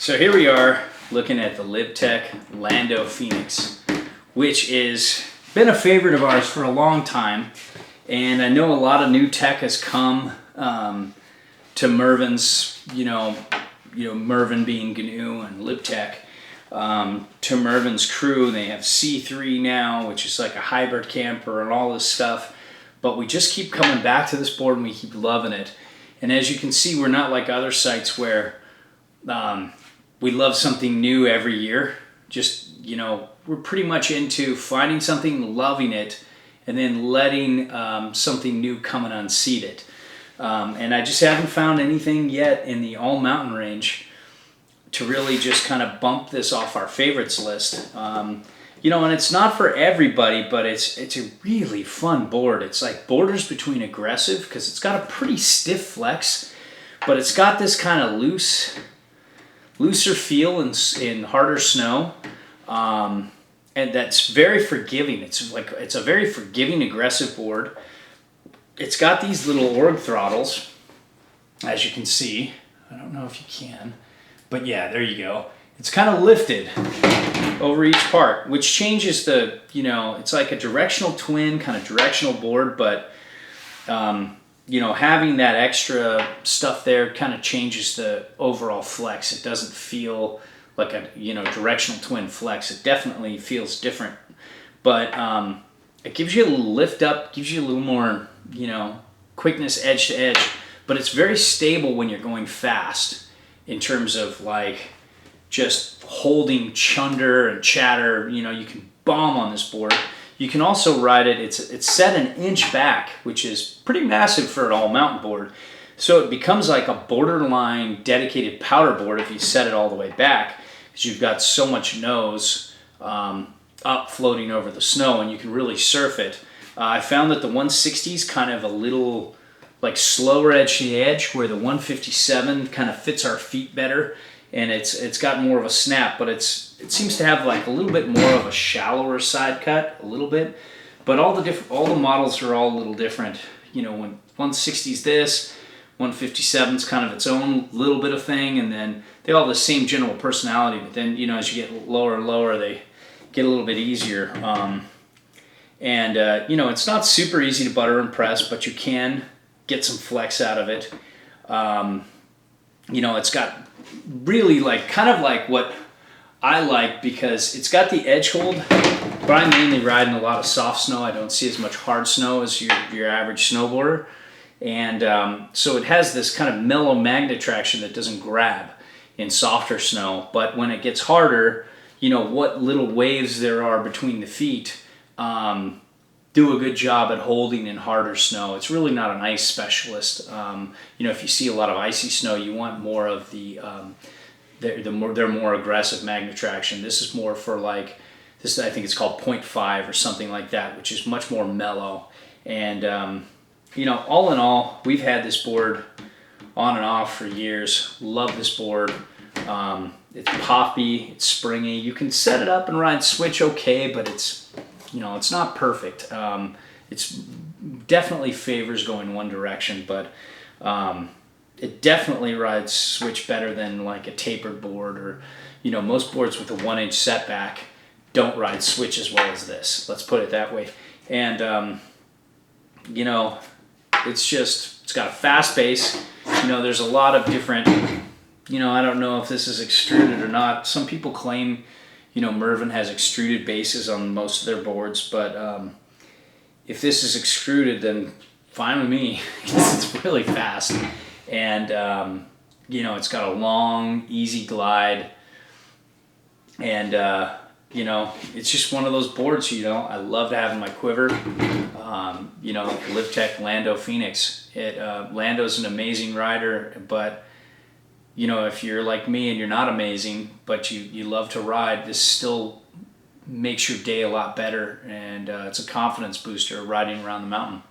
So here we are looking at the LibTech Lando Phoenix, which has been a favorite of ours for a long time. And I know a lot of new tech has come to Mervin's, Mervin being GNU and LibTech, to Mervin's crew. They have C3 now, which is like a hybrid camper and all this stuff. But we just keep coming back to this board and we keep loving it. And as you can see, we're not like other sites where we love something new every year. Just, we're pretty much into finding something, loving it, and then letting something new come and unseat it. And I just haven't found anything yet in the all mountain range to really just kind of bump this off our favorites list. And it's not for everybody, but it's a really fun board. It's like borders between aggressive because it's got a pretty stiff flex, but it's got this kind of looser feel in harder snow. And that's very forgiving. It's a very forgiving, aggressive board. It's got these little org throttles, as you can see. I don't know if you can, but yeah, there you go. It's kind of lifted over each part, which changes the, it's like a directional twin, kind of directional board, but, having that extra stuff there kind of changes the overall flex. It doesn't feel like a, directional twin flex. It definitely feels different, but it gives you a little lift up, gives you a little more, quickness edge to edge, but it's very stable when you're going fast in terms of like just holding chunder and chatter. You can bomb on this board. You can also ride it. It's set an inch back, which is pretty massive for an all mountain board. So it becomes like a borderline dedicated powder board if you set it all the way back, because you've got so much nose up floating over the snow, and you can really surf it. I found that the 160 is kind of a little like slower edge to edge, where the 157 kind of fits our feet better, and it's got more of a snap, but it seems to have like a little bit more of a shallower side cut, a little bit. But all the models are all a little different. When 160's this, 157's kind of its own little bit of thing, and then they all have the same general personality. But then as you get lower and lower, they get a little bit easier. It's not super easy to butter and press, but you can get some flex out of it. It's got really kind of like what I like, because it's got the edge hold, but I'm mainly riding a lot of soft snow. I don't see as much hard snow as your average snowboarder. And so it has this kind of mellow magnet traction that doesn't grab in softer snow. But when it gets harder, what little waves there are between the feet do a good job at holding in harder snow. It's really not an ice specialist. If you see a lot of icy snow, you want more of they're more aggressive magnet traction. This is more for this. I think it's called 0.5 or something like that, which is much more mellow. And all in all, we've had this board on and off for years. Love this board. It's poppy, it's springy. You can set it up and ride switch okay, but it's not perfect. It's definitely favors going one direction, but it definitely rides switch better than like a tapered board, or most boards with a 1 inch setback don't ride switch as well as this. Let's put it that way. And it's got a fast base. There's a lot of different, I don't know if this is extruded or not. Some people claim, Mervin has extruded bases on most of their boards, but if this is extruded, then fine with me, because it's really fast. And, it's got a long, easy glide. And, it's just one of those boards, I love to have in my quiver. LibTech Lando Phoenix. Lando's an amazing rider, but if you're like me and you're not amazing, but you love to ride, this still makes your day a lot better, and it's a confidence booster riding around the mountain.